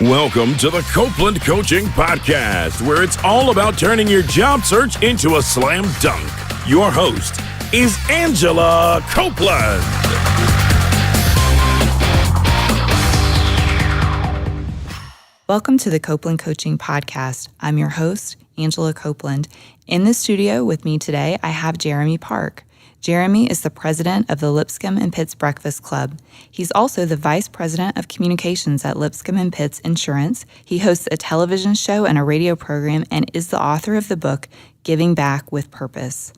Welcome to the Copeland Coaching Podcast, where it's all about turning your job search into a slam dunk. Your host is Angela Copeland. Welcome to the Copeland Coaching Podcast. I'm your host, Angela Copeland. In the studio with me today, I have Jeremy Park. Jeremy is the president of the Lipscomb and Pitts Breakfast Club. He's also the vice president of communications at Lipscomb and Pitts Insurance. He hosts a television show and a radio program and is the author of the book, Giving Back with Purpose.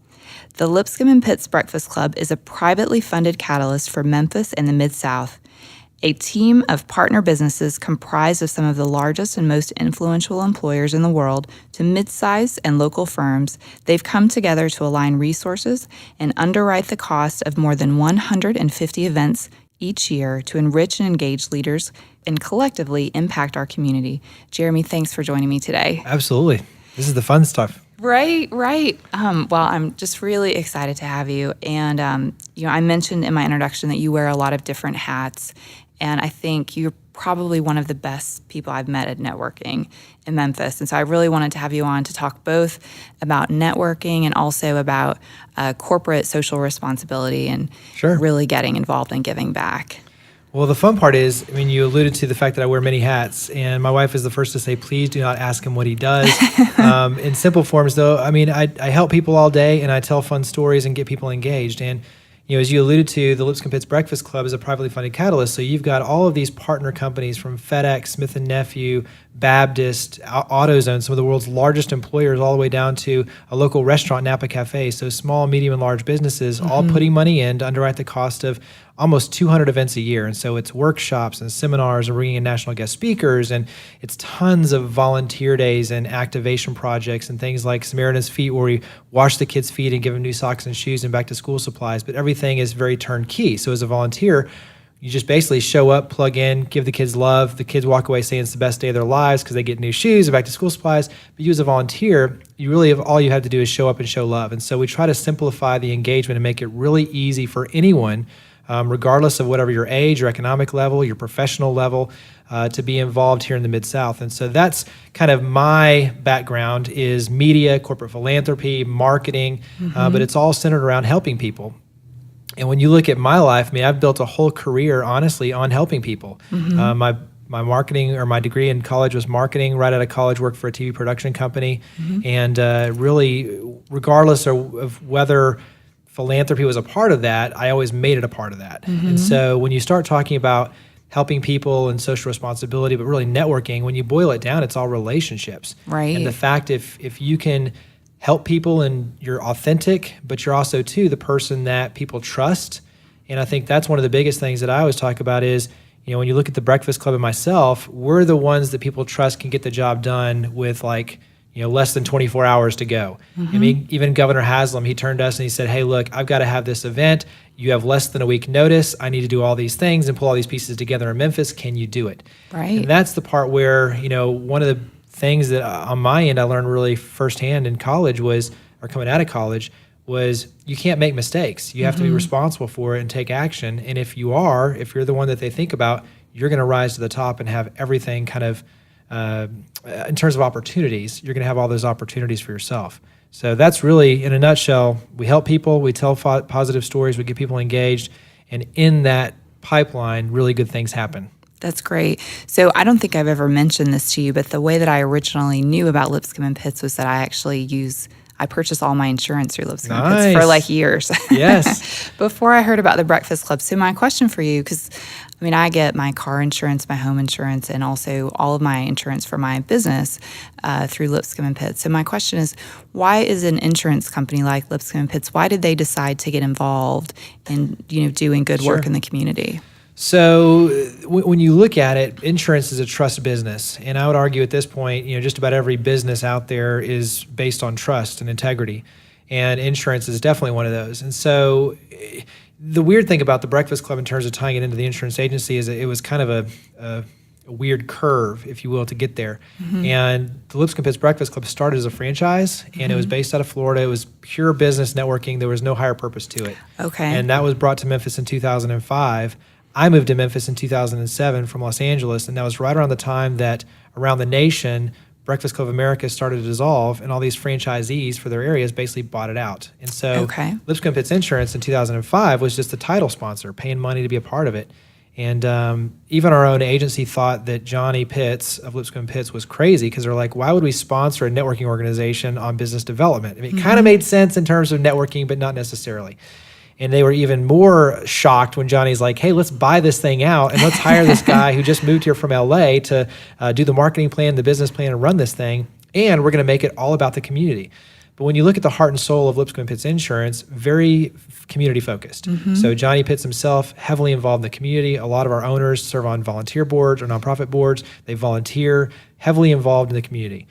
The Lipscomb and Pitts Breakfast Club is a privately funded catalyst for Memphis and the Mid-South. A team of partner businesses comprised of some of the largest and most influential employers in the world to mid-sized and local firms, they've come together to align resources and underwrite the cost of more than 150 events each year to enrich and engage leaders and collectively impact our community. Jeremy, thanks for joining me today. Absolutely. This is the fun stuff. Right. Well, I'm just really excited to have you. And, I mentioned in my introduction that you wear a lot of different hats. And I think you're probably one of the best people I've met at networking in Memphis. And so I really wanted to have you on to talk both about networking and also about corporate social responsibility and really getting involved and giving back. Well, the fun part is, you alluded to the fact that I wear many hats, and my wife is the first to say, please do not ask him what he does. In simple forms, though, I help people all day, and I tell fun stories and get people engaged. And as you alluded to, the Lipscomb Pitts Breakfast Club is a privately funded catalyst. So you've got all of these partner companies from FedEx, Smith & Nephew, Baptist, AutoZone, some of the world's largest employers, all the way down to a local restaurant, Napa Cafe. So small, medium, and large businesses all putting money in to underwrite the cost of almost 200 events a year. And so it's workshops and seminars and bringing in national guest speakers, and it's tons of volunteer days and activation projects and things like Samaritan's Feet, where we wash the kids' feet and give them new socks and shoes and back to school supplies. But everything is very turnkey. So as a volunteer, you just basically show up, plug in, give the kids love. The kids walk away saying it's the best day of their lives because they get new shoes and back to school supplies. But you as a volunteer, you really have all you have to do is show up and show love. And so we try to simplify the engagement and make it really easy for anyone, regardless of whatever your age, your economic level, your professional level, to be involved here in the Mid-South. And so that's kind of my background is media, corporate philanthropy, marketing, but it's all centered around helping people. And when you look at my life, I've built a whole career, honestly, on helping people. My marketing, or my degree in college was marketing. Right out of college, worked for a TV production company. And really, regardless of whether philanthropy was a part of that, I always made it a part of that. And so when you start talking about helping people and social responsibility, but really networking, when you boil it down, it's all relationships. Right. And the fact if you can help people and you're authentic, but you're also, too, the person that people trust. And I think that's one of the biggest things that I always talk about is, when you look at the Breakfast Club and myself, we're the ones that people trust can get the job done with less than 24 hours to go. Even Governor Haslam, he turned to us and he said, hey, look, I've got to have this event. You have less than a week notice. I need to do all these things and pull all these pieces together in Memphis. Can you do it? Right. And that's the part where, one of the things that on my end I learned really firsthand in college coming out of college, was you can't make mistakes. You have to be responsible for it and take action. And if you're the one that they think about, you're going to rise to the top and have everything kind of, in terms of opportunities, you're going to have all those opportunities for yourself. So that's really, in a nutshell, we help people, we tell positive stories, we get people engaged, and in that pipeline, really good things happen. That's great. So I don't think I've ever mentioned this to you, but the way that I originally knew about Lipscomb and Pitts was that I purchased all my insurance through Lipscomb and Pitts for years. Yes. Before I heard about the Breakfast Club. So my question for you, because I get my car insurance, my home insurance, and also all of my insurance for my business through Lipscomb and Pitts. So my question is, why is an insurance company like Lipscomb and Pitts, why did they decide to get involved in doing good work in the community? So when you look at it, insurance is a trust business. And I would argue at this point, just about every business out there is based on trust and integrity. And insurance is definitely one of those. And so the weird thing about the Breakfast Club in terms of tying it into the insurance agency is that it was kind of a weird curve, if you will, to get there. And the Lipscomb Pitts Breakfast Club started as a franchise, and it was based out of Florida. It was pure business networking. There was no higher purpose to it. Okay. And that was brought to Memphis in 2005. I moved to Memphis in 2007 from Los Angeles, and that was right around the time that around the nation, Breakfast Club of America started to dissolve, and all these franchisees for their areas basically bought it out. And so Lipscomb Pitts Insurance in 2005 was just the title sponsor, paying money to be a part of it. And even our own agency thought that Johnny Pitts of Lipscomb Pitts was crazy, because they're like, why would we sponsor a networking organization on business development? I mean, it kind of made sense in terms of networking, but not necessarily. And they were even more shocked when Johnny's like, hey, let's buy this thing out and let's hire this guy who just moved here from LA to do the marketing plan, the business plan, and run this thing. And we're going to make it all about the community. But when you look at the heart and soul of Lipscomb Pitts Insurance, very community focused. So Johnny Pitts himself, heavily involved in the community. A lot of our owners serve on volunteer boards or nonprofit boards. They volunteer, heavily involved in the community.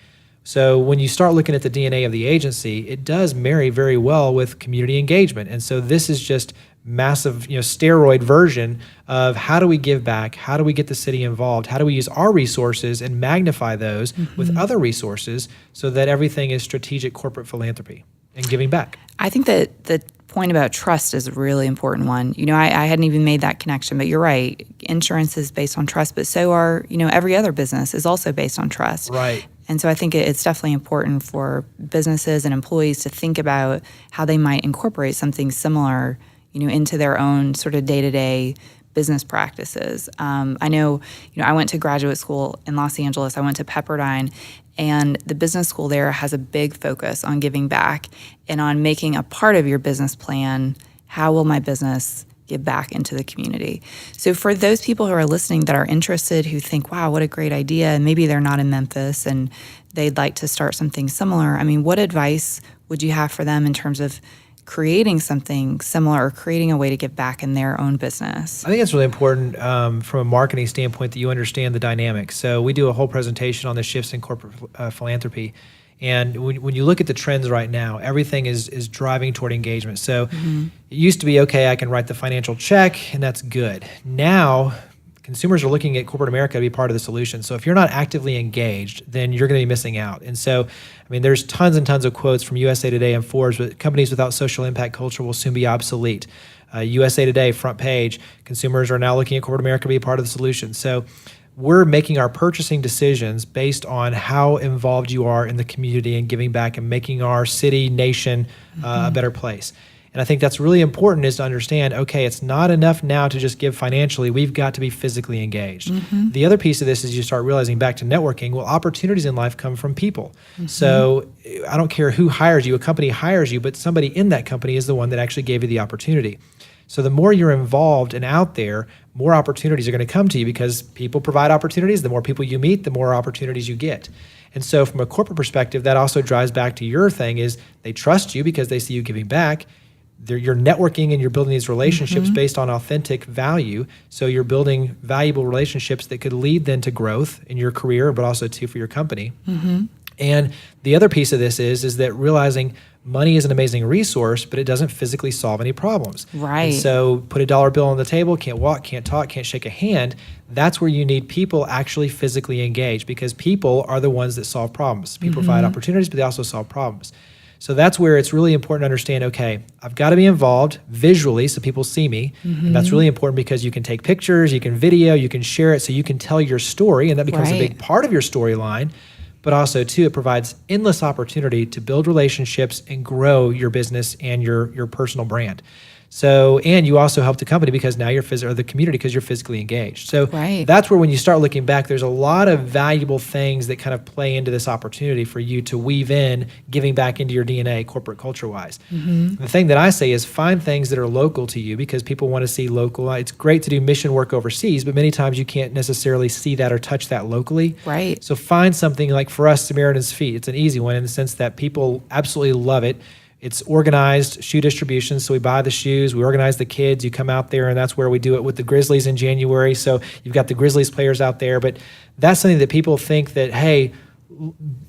So when you start looking at the DNA of the agency, it does marry very well with community engagement. And so this is just massive, steroid version of how do we give back? How do we get the city involved? How do we use our resources and magnify those with other resources so that everything is strategic corporate philanthropy and giving back? I think that the point about trust is a really important one. I hadn't even made that connection, but you're right. Insurance is based on trust, but so are, every other business is also based on trust. Right. And so I think it's definitely important for businesses and employees to think about how they might incorporate something similar, into their own sort of day-to-day business practices. I know, I went to graduate school in Los Angeles. I went to Pepperdine, and the business school there has a big focus on giving back and on making a part of your business plan, how will my business give back into the community? So for those people who are listening that are interested, who think, wow, what a great idea, and maybe they're not in Memphis and they'd like to start something similar, I mean, what advice would you have for them in terms of creating something similar or creating a way to give back in their own business? I think it's really important from a marketing standpoint that you understand the dynamics. So we do a whole presentation on the shifts in corporate philanthropy. And when you look at the trends right now, everything is driving toward engagement. So it used to be, okay, I can write the financial check and that's good. Now, consumers are looking at corporate America to be part of the solution. So if you're not actively engaged, then you're going to be missing out. And so, there's tons and tons of quotes from USA Today and Forbes, but companies without social impact culture will soon be obsolete. USA Today, front page, consumers are now looking at corporate America to be a part of the solution. So we're making our purchasing decisions based on how involved you are in the community and giving back and making our city, nation a better place. And I think that's really important, is to understand, okay, it's not enough now to just give financially. We've got to be physically engaged. The other piece of this is you start realizing, back to networking, well, opportunities in life come from people. So I don't care who hires you. A company hires you, but somebody in that company is the one that actually gave you the opportunity. So the more you're involved and out there, more opportunities are going to come to you, because people provide opportunities. The more people you meet, the more opportunities you get. And so from a corporate perspective, that also drives back to your thing, is they trust you because they see you giving back. You're networking and you're building these relationships based on authentic value. So you're building valuable relationships that could lead then to growth in your career, but also too for your company. And the other piece of this is that realizing money is an amazing resource, but it doesn't physically solve any problems. Right. And so put a dollar bill on the table, can't walk, can't talk, can't shake a hand. That's where you need people actually physically engaged, because people are the ones that solve problems. People provide opportunities, but they also solve problems. So that's where it's really important to understand, okay, I've got to be involved visually so people see me. And that's really important, because you can take pictures, you can video, you can share it, so you can tell your story, and that becomes a big part of your storyline. But also, too, it provides endless opportunity to build relationships and grow your business and your personal brand. So, and you also help the company because now you're or the community, because you're physically engaged. So that's where, when you start looking back, there's a lot of valuable things that kind of play into this opportunity for you to weave in giving back into your DNA, corporate culture-wise. The thing that I say is, find things that are local to you, because people want to see local. It's great to do mission work overseas, but many times you can't necessarily see that or touch that locally. Right. So find something like, for us, Samaritan's Feet. It's an easy one in the sense that people absolutely love it. It's organized shoe distribution. So we buy the shoes, we organize the kids, you come out there, and that's where we do it with the Grizzlies in January. So you've got the Grizzlies players out there, but that's something that people think that, hey,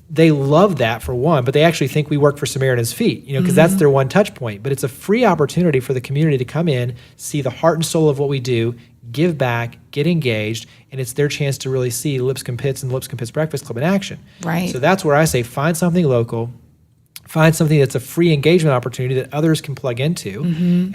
they love that for one, but they actually think we work for Samaritan's Feet, because that's their one touch point. But it's a free opportunity for the community to come in, see the heart and soul of what we do, give back, get engaged, and it's their chance to really see Lipscomb Pitts and Lipscomb Pitts Breakfast Club in action. Right. So that's where I say, find something local, Find something that's a free engagement opportunity that others can plug into.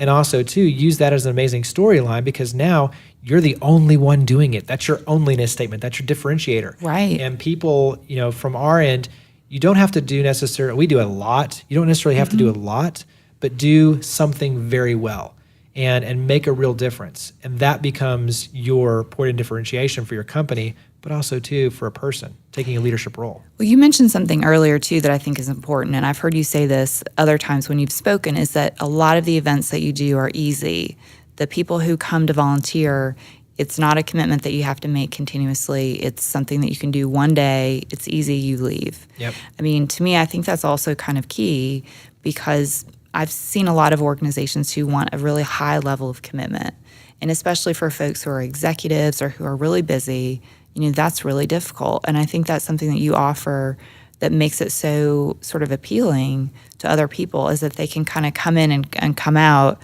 And also, too, use that as an amazing storyline because now you're the only one doing it. That's your onlyness statement. That's your differentiator. Right. And people, from our end, you don't have to do necessarily, we do a lot. You don't necessarily have to do a lot, but do something very well and make a real difference. And that becomes your point of differentiation for your company, but also, too, for a person taking a leadership role. Well, you mentioned something earlier, too, that I think is important, and I've heard you say this other times when you've spoken, is that a lot of the events that you do are easy. The people who come to volunteer, it's not a commitment that you have to make continuously. It's something that you can do one day. It's easy, you leave. Yep. I mean, to me, I think that's also kind of key because I've seen a lot of organizations who want a really high level of commitment, and especially for folks who are executives or who are really busy, that's really difficult. And I think that's something that you offer that makes it so sort of appealing to other people is that they can kind of come in and come out,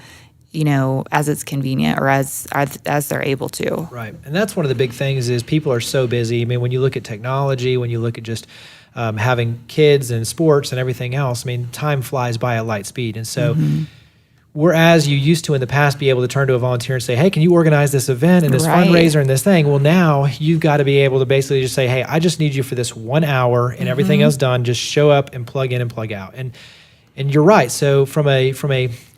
as it's convenient or as they're able to. Right. And that's one of the big things is people are so busy. I mean, when you look at technology, when you look at just having kids and sports and everything else, I mean, time flies by at light speed. And so whereas you used to in the past be able to turn to a volunteer and say, hey, can you organize this event and this fundraiser and this thing? Well, now you've got to be able to basically just say, hey, I just need you for this 1 hour and everything else done. Just show up and plug in and plug out. And you're right. So from a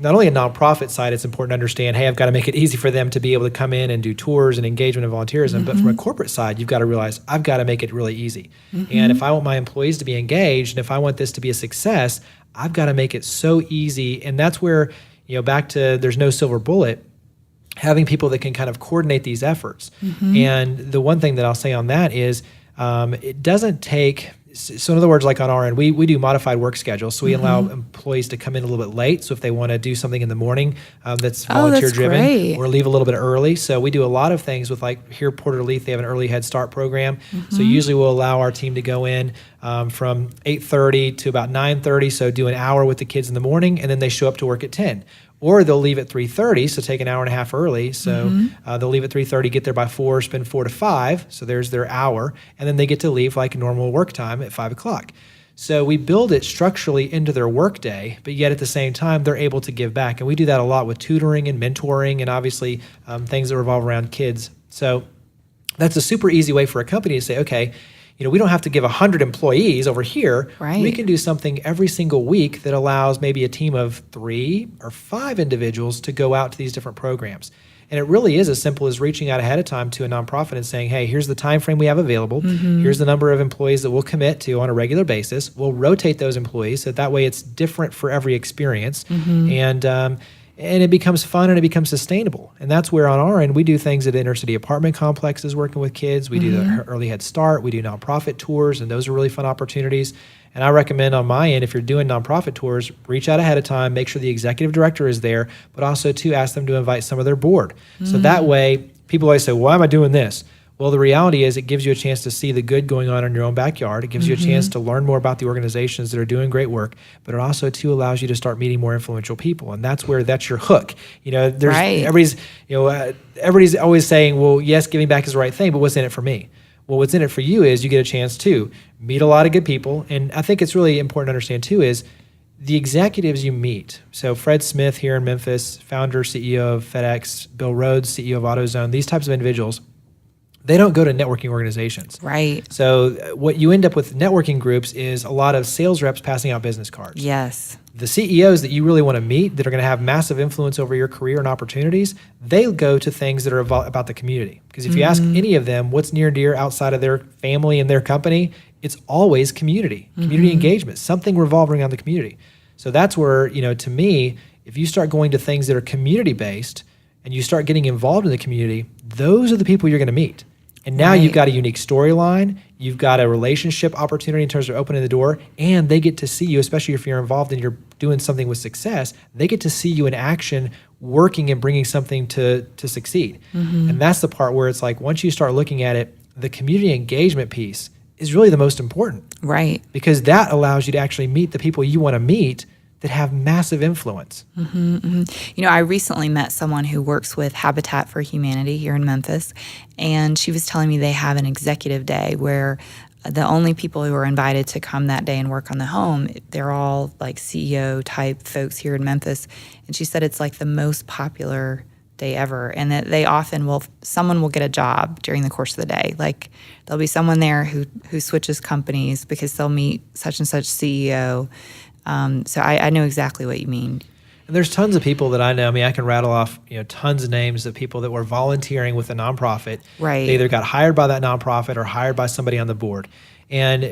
not only a nonprofit side, it's important to understand, hey, I've got to make it easy for them to be able to come in and do tours and engagement and volunteerism. But from a corporate side, you've got to realize I've got to make it really easy. And if I want my employees to be engaged and if I want this to be a success, I've got to make it so easy. And that's where, back to there's no silver bullet, having people that can kind of coordinate these efforts. And the one thing that I'll say on that is it doesn't take, so in other words, like on our end, we do modified work schedules. So we allow employees to come in a little bit late. So if they want to do something in the morning that's volunteer driven or leave a little bit early. So we do a lot of things with like here, Porter Leaf, they have an early head start program. So usually we'll allow our team to go in from 8:30 to about 9:30. So do an hour with the kids in the morning and then they show up to work at 10. Or they'll leave at 3:30, so take an hour and a half early. So they'll leave at 3:30, get there by 4, spend 4 to 5. So there's their hour. And then they get to leave like normal work time at 5 o'clock. So we build it structurally into their workday, but yet at the same time, they're able to give back. And we do that a lot with tutoring and mentoring and obviously things that revolve around kids. So that's a super easy way for a company to say, okay, we don't have to give 100 employees over here. Right. We can do something every single week that allows maybe a team of 3 or 5 individuals to go out to these different programs. And it really is as simple as reaching out ahead of time to a nonprofit and saying, hey, here's the time frame we have available. Here's the number of employees that we'll commit to on a regular basis. We'll rotate those employees so that way it's different for every experience. And it becomes fun and it becomes sustainable. And that's where on our end, we do things at inner city apartment complexes working with kids. We do the early head start. We do nonprofit tours, and those are really fun opportunities. And I recommend on my end, if you're doing nonprofit tours, reach out ahead of time, make sure the executive director is there, but also to ask them to invite some of their board. So that way, people always say, why am I doing this? Well, the reality is it gives you a chance to see the good going on in your own backyard. It gives you a chance to learn more about the organizations that are doing great work, but it also too allows you to start meeting more influential people. And that's where that's your hook. Everybody's always saying, well, yes, giving back is the right thing, but what's in it for me? Well, what's in it for you is you get a chance to meet a lot of good people. And I think it's really important to understand too is the executives you meet. So Fred Smith here in Memphis, founder, CEO of FedEx, Bill Rhodes, CEO of AutoZone, these types of individuals, they don't go to networking organizations. Right. So what you end up with networking groups is a lot of sales reps passing out business cards. Yes. The CEOs that you really want to meet that are going to have massive influence over your career and opportunities, they go to things that are about the community. Because if you ask any of them what's near and dear outside of their family and their company, it's always community engagement, something revolving around the community. So that's where, to me, if you start going to things that are community-based and you start getting involved in the community, those are the people you're going to meet. And now you've got a unique storyline, you've got a relationship opportunity in terms of opening the door, and they get to see you, especially if you're involved and you're doing something with success, they get to see you in action working and bringing something to succeed. And that's the part where it's like, once you start looking at it, the community engagement piece is really the most important. Right. Because that allows you to actually meet the people you want to meet that have massive influence. I recently met someone who works with Habitat for Humanity here in Memphis, and she was telling me they have an executive day where the only people who are invited to come that day and work on the home, they're all like CEO type folks here in Memphis. And she said it's like the most popular day ever, and that they often someone will get a job during the course of the day. Like there'll be someone there who switches companies because they'll meet such and such CEO. So I know exactly what you mean. And there's tons of people that I know. I mean, I can rattle off, tons of names of people that were volunteering with a nonprofit. Right. They either got hired by that nonprofit or hired by somebody on the board. And,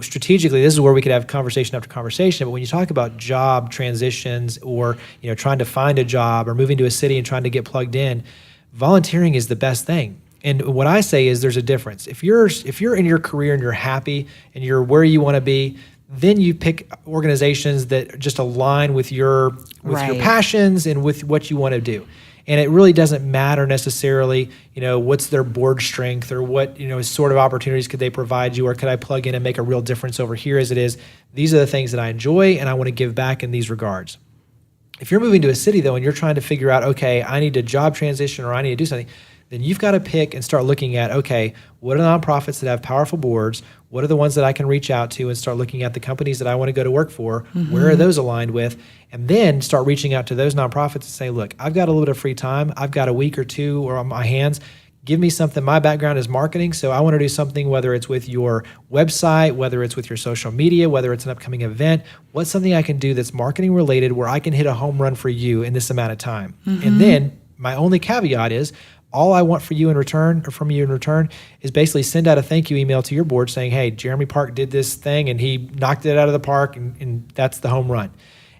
strategically, this is where we could have conversation after conversation. But when you talk about job transitions or, trying to find a job or moving to a city and trying to get plugged in, volunteering is the best thing. And what I say is there's a difference. If you're in your career and you're happy and you're where you want to be, then you pick organizations that just align with your passions and with what you want to do. And it really doesn't matter necessarily, what's their board strength or what, sort of opportunities could they provide you, or could I plug in and make a real difference over here as it is. These are the things that I enjoy and I want to give back in these regards. If you're moving to a city though, and you're trying to figure out, okay, I need a job transition or I need to do something, then you've got to pick and start looking at, okay, what are the nonprofits that have powerful boards? What are the ones that I can reach out to and start looking at the companies that I want to go to work for? Mm-hmm. Where are those aligned with? And then start reaching out to those nonprofits and say, look, I've got a little bit of free time. I've got a week or two or on my hands. Give me something. My background is marketing, so I want to do something, whether it's with your website, whether it's with your social media, whether it's an upcoming event. What's something I can do that's marketing related where I can hit a home run for you in this amount of time? Mm-hmm. And then my only caveat is, all I want for you in return, or from you in return, is basically send out a thank you email to your board saying, hey, Jeremy Park did this thing and he knocked it out of the park and that's the home run.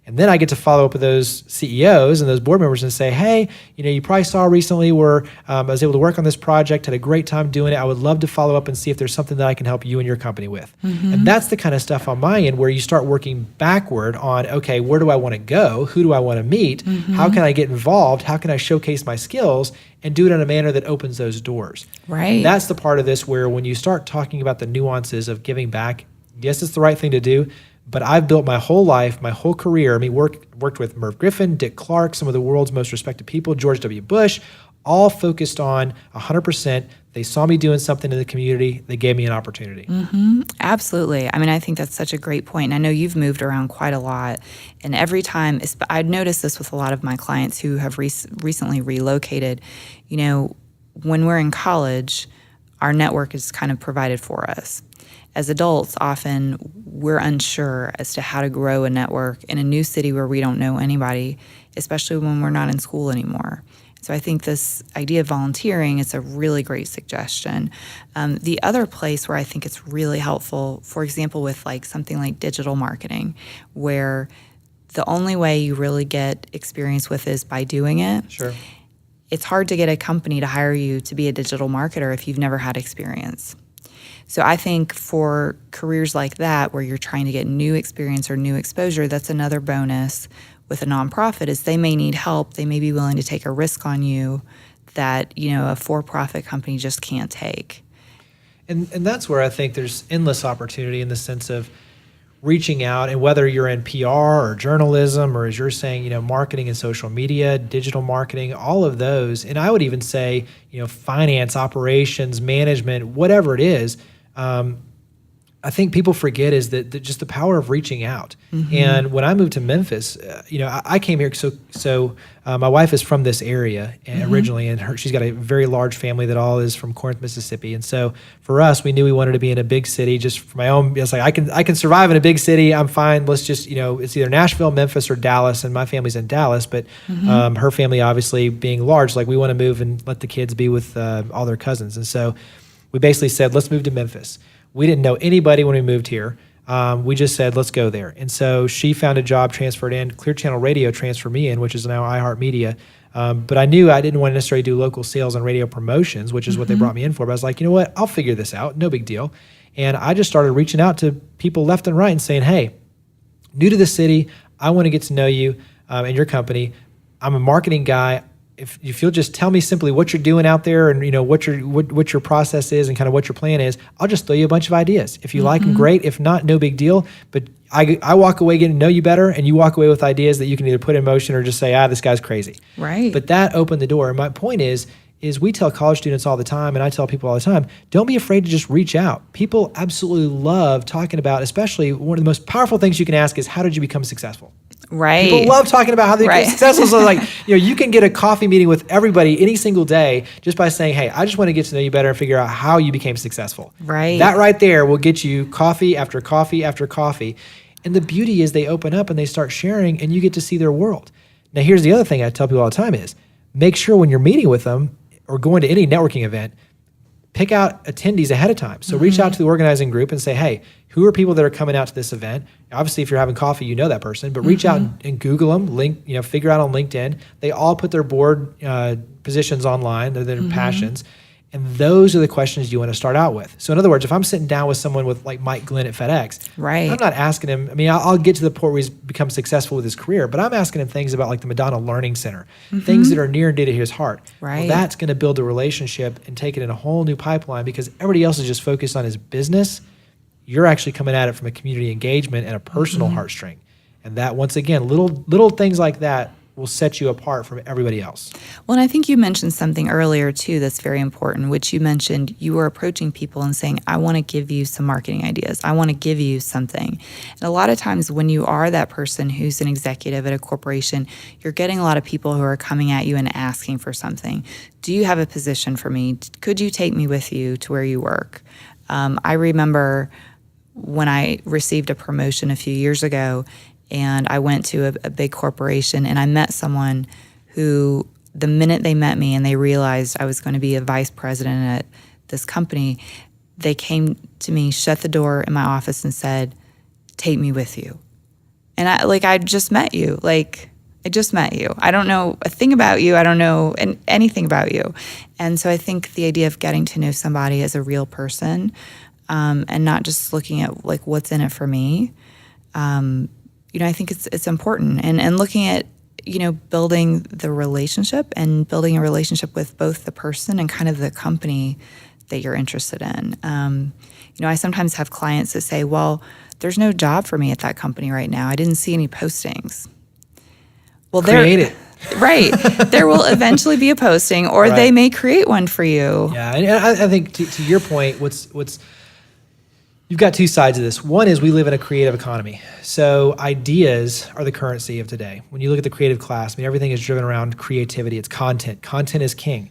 And then I get to follow up with those CEOs and those board members and say, hey, you probably saw recently where I was able to work on this project, had a great time doing it. I would love to follow up and see if there's something that I can help you and your company with. Mm-hmm. And that's the kind of stuff on my end where you start working backward on, okay, where do I want to go? Who do I want to meet? Mm-hmm. How can I get involved? How can I showcase my skills and do it in a manner that opens those doors? Right. And that's the part of this where when you start talking about the nuances of giving back, yes, it's the right thing to do. But I've built my whole life, my whole career. Worked with Merv Griffin, Dick Clark, some of the world's most respected people, George W. Bush, all focused on 100%. They saw me doing something in the community. They gave me an opportunity. Mm-hmm. Absolutely. I mean, I think that's such a great point. And I know you've moved around quite a lot. And every time, I'd noticed this with a lot of my clients who have recently relocated. When we're in college, our network is kind of provided for us. As adults, often we're unsure as to how to grow a network in a new city where we don't know anybody, especially when we're not in school anymore. So I think this idea of volunteering is a really great suggestion. The other place where I think it's really helpful, for example, with like something like digital marketing, where the only way you really get experience with is by doing it. Sure. It's hard to get a company to hire you to be a digital marketer if you've never had experience. So I think for careers like that, where you're trying to get new experience or new exposure, that's another bonus with a nonprofit is they may need help. They may be willing to take a risk on you that, a for-profit company just can't take. And that's where I think there's endless opportunity in the sense of reaching out, and whether you're in PR or journalism, or as you're saying, marketing and social media, digital marketing, all of those. And I would even say, finance, operations, management, whatever it is, I think people forget is that just the power of reaching out. Mm-hmm. And when I moved to Memphis, I came here. So my wife is from this area originally, and she's got a very large family that all is from Corinth, Mississippi. And so for us, we knew we wanted to be in a big city. Just for my own, it's like I can survive in a big city. I'm fine. Let's just it's either Nashville, Memphis, or Dallas. And my family's in Dallas, but her family obviously being large, like we want to move and let the kids be with all their cousins. And so we basically said, let's move to Memphis. We didn't know anybody when we moved here. We just said, let's go there. And so she found a job, transferred in. Clear Channel Radio transferred me in, which is now iHeartMedia. But I knew I didn't want to necessarily do local sales and radio promotions, which is what they brought me in for. But I was like, you know what? I'll figure this out. No big deal. And I just started reaching out to people left and right and saying, hey, new to the city, I want to get to know you and your company. I'm a marketing guy. If you'll just tell me simply what you're doing out there and what your process is and kind of what your plan is, I'll just throw you a bunch of ideas. If you like them, great. If not, no big deal. But I walk away getting to know you better, and you walk away with ideas that you can either put in motion or just say, this guy's crazy. Right. But that opened the door. And my point is, is we tell college students all the time, and I tell people all the time, don't be afraid to just reach out. People absolutely love talking about, especially one of the most powerful things you can ask is, how did you become successful? Right. People love talking about how they become successful. So like, you can get a coffee meeting with everybody any single day just by saying, hey, I just want to get to know you better and figure out how you became successful. Right. That right there will get you coffee after coffee after coffee. And the beauty is they open up and they start sharing and you get to see their world. Now, here's the other thing I tell people all the time is make sure when you're meeting with them or going to any networking event, pick out attendees ahead of time. So reach out to the organizing group and say, hey, who are people that are coming out to this event? Obviously, if you're having coffee, you know that person, but reach out and Google them, figure out on LinkedIn. They all put their board positions online, their passions. And those are the questions you want to start out with. So in other words, if I'm sitting down with someone with like Mike Glenn at FedEx, right. I'm not asking him, I'll get to the point where he's become successful with his career, but I'm asking him things about like the Madonna Learning Center, things that are near and dear to his heart. Right. Well, that's going to build a relationship and take it in a whole new pipeline because everybody else is just focused on his business. You're actually coming at it from a community engagement and a personal heartstring. And that, once again, little things like that will set you apart from everybody else. Well, and I think you mentioned something earlier too that's very important, which you mentioned you were approaching people and saying, I want to give you some marketing ideas. I want to give you something. And a lot of times when you are that person who's an executive at a corporation, you're getting a lot of people who are coming at you and asking for something. Do you have a position for me? Could you take me with you to where you work? I remember when I received a promotion a few years ago, and I went to a big corporation and I met someone who, the minute they met me and they realized I was going to be a vice president at this company, they came to me, shut the door in my office and said, take me with you. And I just met you. I just met you. I don't know a thing about you. I don't know anything about you. And so I think the idea of getting to know somebody as a real person and not just looking at like what's in it for me, I think it's important and looking at, building the relationship and building a relationship with both the person and kind of the company that you're interested in. I sometimes have clients that say, well, there's no job for me at that company right now. I didn't see any postings. Well, create it. Right. There will eventually be a posting or they may create one for you. Yeah. And I think to your point, you've got two sides of this. One is we live in a creative economy. So ideas are the currency of today. When you look at the creative class, everything is driven around creativity. It's content. Content is king.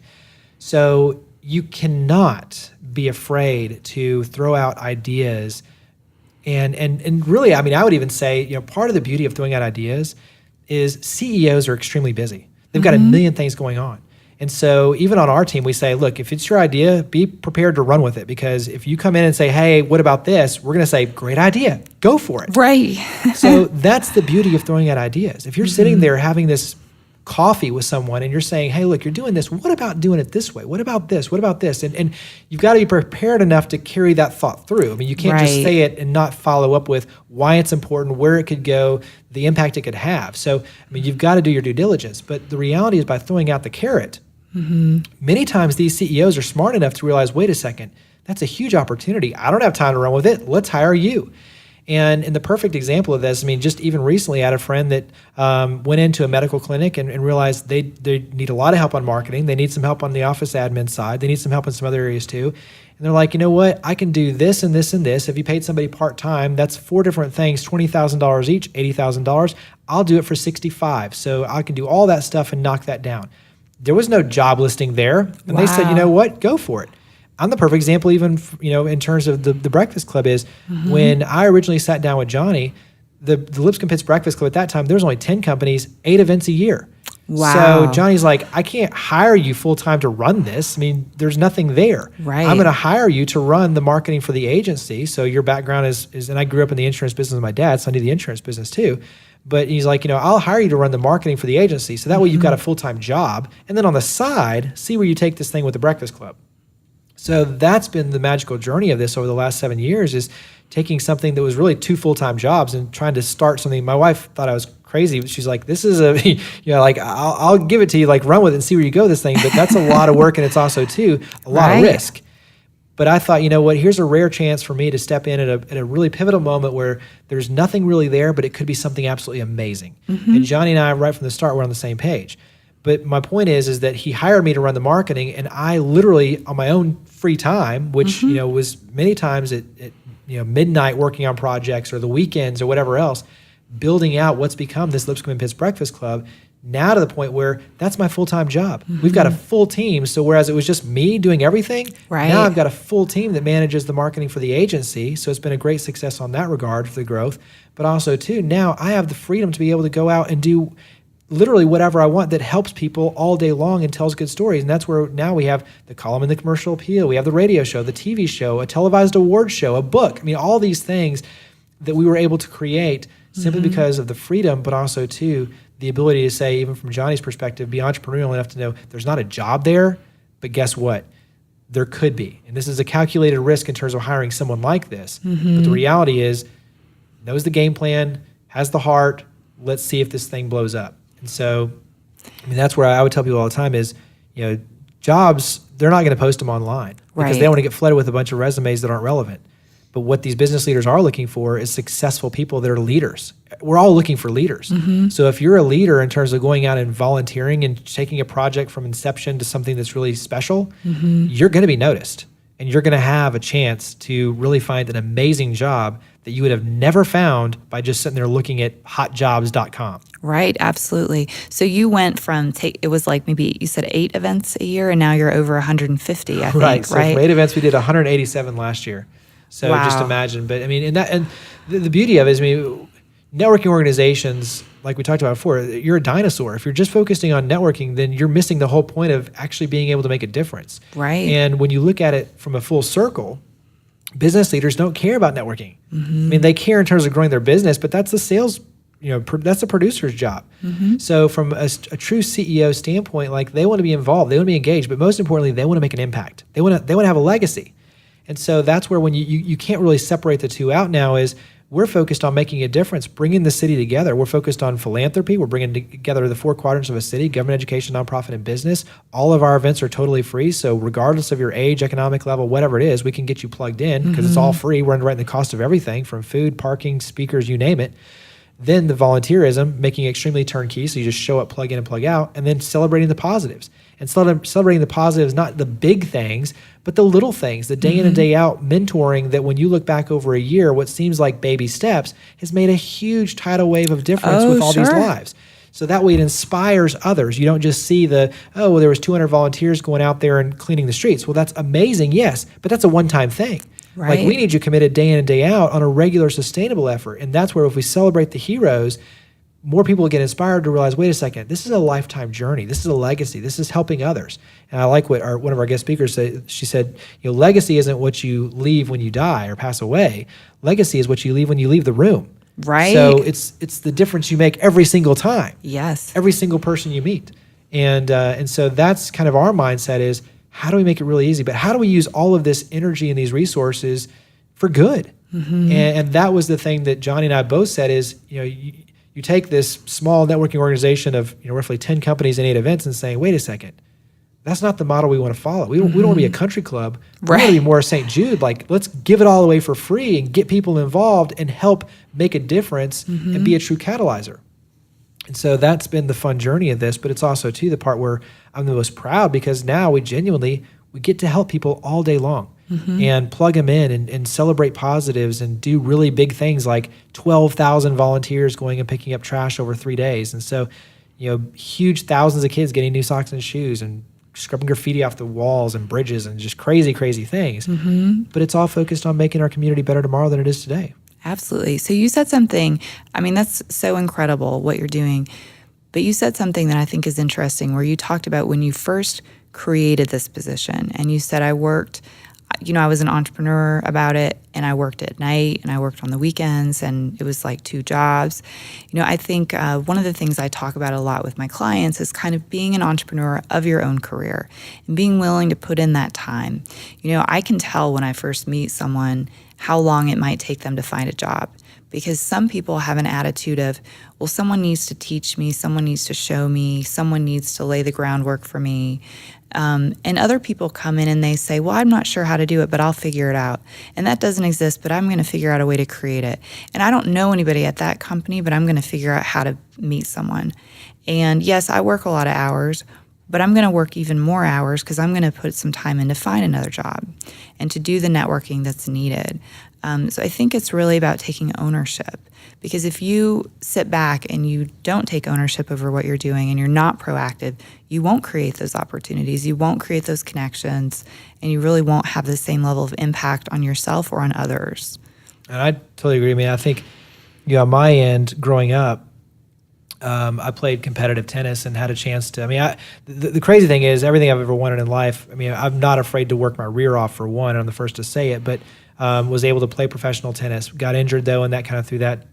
So you cannot be afraid to throw out ideas. And really, I would even say, part of the beauty of throwing out ideas is CEOs are extremely busy. They've got a million things going on. And so even on our team, we say, look, if it's your idea, be prepared to run with it. Because if you come in and say, hey, what about this? We're going to say, great idea. Go for it. Right. So that's the beauty of throwing out ideas. If you're sitting there having this coffee with someone and you're saying, hey, look, you're doing this. What about doing it this way? What about this? What about this? And you've got to be prepared enough to carry that thought through. You can't just say it and not follow up with why it's important, where it could go, the impact it could have. So, you've got to do your due diligence. But the reality is by throwing out the carrot, many times these CEOs are smart enough to realize, wait a second, that's a huge opportunity. I don't have time to run with it. Let's hire you. And in the perfect example of this, just even recently I had a friend that went into a medical clinic and realized they need a lot of help on marketing. They need some help on the office admin side. They need some help in some other areas too. And they're like, you know what? I can do this and this and this. If you paid somebody part-time, that's 4 different things, $20,000 each, $80,000. I'll do it for $65,000. So I can do all that stuff and knock that down. There was no job listing there. And they said, you know what? Go for it. I'm the perfect example even, in terms of the Breakfast Club is when I originally sat down with Johnny, the Lipscomb Pitts Breakfast Club at that time, there was only 10 companies, 8 events a year. Wow. So Johnny's like, I can't hire you full-time to run this. There's nothing there. Right. I'm going to hire you to run the marketing for the agency. So your background is, and I grew up in the insurance business with my dad, so I knew the insurance business too. But he's like, I'll hire you to run the marketing for the agency. So that way you've got a full-time job. And then on the side, see where you take this thing with the Breakfast Club. So that's been the magical journey of this over the last 7 years is taking something that was really 2 full-time jobs and trying to start something. My wife thought I was crazy. She's like, this is I'll give it to you, run with it and see where you go with this thing. But that's a lot of work and it's also too a lot of risk. But I thought, here's a rare chance for me to step in at a really pivotal moment where there's nothing really there, but it could be something absolutely amazing. And Johnny and I, right from the start, were on the same page. But my point is that he hired me to run the marketing, and I literally, on my own free time, which was many times at midnight working on projects or the weekends or whatever else, building out what's become this Lipscomb and Pitts Breakfast Club, now to the point where that's my full-time job. We've got a full team. So whereas it was just me doing everything, now I've got a full team that manages the marketing for the agency. So it's been a great success on that regard for the growth. But also, too, now I have the freedom to be able to go out and do literally whatever I want that helps people all day long and tells good stories. And that's where now we have the column in the Commercial Appeal, we have the radio show, the TV show, a televised award show, a book. I mean, all these things that we were able to create simply because of the freedom, but also, too, the ability to say, even from Johnny's perspective, be entrepreneurial enough to know there's not a job there, but guess what? There could be. And this is a calculated risk in terms of hiring someone like this. But the reality is, knows the game plan, has the heart, let's see if this thing blows up. And so, I mean, that's where I would tell people all the time is, jobs, they're not going to post them online because they don't want to get flooded with a bunch of resumes that aren't relevant. But what these business leaders are looking for is successful people that are leaders. We're all looking for leaders. So if you're a leader in terms of going out and volunteering and taking a project from inception to something that's really special, you're going to be noticed. And you're going to have a chance to really find an amazing job that you would have never found by just sitting there looking at hotjobs.com. Right, absolutely. So you went from, it was like maybe you said 8 events a year, and now you're over 150, I think, right? So from 8 events, we did 187 last year. So just imagine. But I mean, the beauty of it is, I mean, networking organizations, like we talked about before, you're a dinosaur. If you're just focusing on networking, then you're missing the whole point of actually being able to make a difference. Right. And when you look at it from a full circle, business leaders don't care about networking. I mean, they care in terms of growing their business, but that's the sales, that's the producer's job. So from a true CEO standpoint, like, they want to be involved, they want to be engaged, but most importantly, they want to make an impact. They want to have a legacy. And so that's where when you can't really separate the two out now is we're focused on making a difference, bringing the city together. We're focused on philanthropy. We're bringing together the 4 quadrants of a city: government, education, nonprofit, and business. All of our events are totally free. So regardless of your age, economic level, whatever it is, we can get you plugged in because it's all free. We're underwriting the cost of everything from food, parking, speakers, you name it. Then the volunteerism, making it extremely turnkey. So you just show up, plug in and plug out, and then celebrating the positives. And celebrating the positives, not the big things, but the little things, the day in and day out mentoring that when you look back over a year, what seems like baby steps has made a huge tidal wave of difference with all these lives. So that way it inspires others. You don't just see there was 200 volunteers going out there and cleaning the streets. Well, that's amazing, yes, but that's a one-time thing. Right. Like, we need you committed day in and day out on a regular, sustainable effort. And that's where if we celebrate the heroes, more people will get inspired to realize, wait a second, this is a lifetime journey. This is a legacy. This is helping others. And I like what one of our guest speakers said. She said, legacy isn't what you leave when you die or pass away. Legacy is what you leave when you leave the room. Right. So it's the difference you make every single time. Yes. Every single person you meet. And so that's kind of our mindset is, how do we make it really easy? But how do we use all of this energy and these resources for good? And that was the thing that Johnny and I both said is, you take this small networking organization of roughly 10 companies and 8 events and saying, wait a second, that's not the model we want to follow. We don't want to be a country club. We want to be more St. Jude. Like, let's give it all away for free and get people involved and help make a difference and be a true catalyzer. And so that's been the fun journey of this, but it's also too the part where I'm the most proud because now we get to help people all day long and plug them in and celebrate positives and do really big things like 12,000 volunteers going and picking up trash over 3 days. And so, huge thousands of kids getting new socks and shoes and scrubbing graffiti off the walls and bridges and just crazy, crazy things. But it's all focused on making our community better tomorrow than it is today. Absolutely. So you said something, I mean, that's so incredible what you're doing, but you said something that I think is interesting where you talked about when you first created this position and you said, I worked, I was an entrepreneur about it and I worked at night and I worked on the weekends and it was like 2 jobs. I think one of the things I talk about a lot with my clients is kind of being an entrepreneur of your own career and being willing to put in that time. I can tell when I first meet someone how long it might take them to find a job because some people have an attitude of, well, someone needs to teach me, someone needs to show me, someone needs to lay the groundwork for me. And other people come in and they say, well, I'm not sure how to do it, but I'll figure it out. And that doesn't exist, but I'm going to figure out a way to create it. And I don't know anybody at that company, but I'm going to figure out how to meet someone. And yes, I work a lot of hours, but I'm going to work even more hours because I'm going to put some time in to find another job and to do the networking that's needed. So I think it's really about taking ownership, because if you sit back and you don't take ownership over what you're doing and you're not proactive, you won't create those opportunities, you won't create those connections, and you really won't have the same level of impact on yourself or on others. And I totally agree. I mean, I think, on my end, growing up, I played competitive tennis and had a chance to, the crazy thing is everything I've ever wanted in life, I'm not afraid to work my rear off, for one, I'm the first to say it, but was able to play professional tennis, got injured though, and that kind of threw that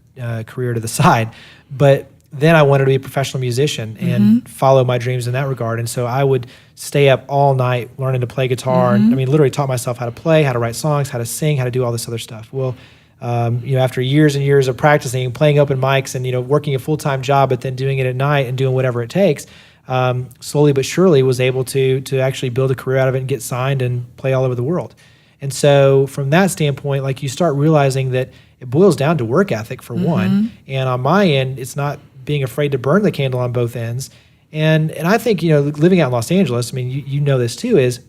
career to the side. But then I wanted to be a professional musician and follow my dreams in that regard. And so I would stay up all night learning to play guitar. And literally taught myself how to play, how to write songs, how to sing, how to do all this other stuff. Well, after years and years of practicing, playing open mics and, working a full-time job, but then doing it at night and doing whatever it takes, slowly but surely was able to actually build a career out of it and get signed and play all over the world. And so from that standpoint, you start realizing that it boils down to work ethic for one. And on my end, it's not being afraid to burn the candle on both ends. And I think, living out in Los Angeles, you know this too, is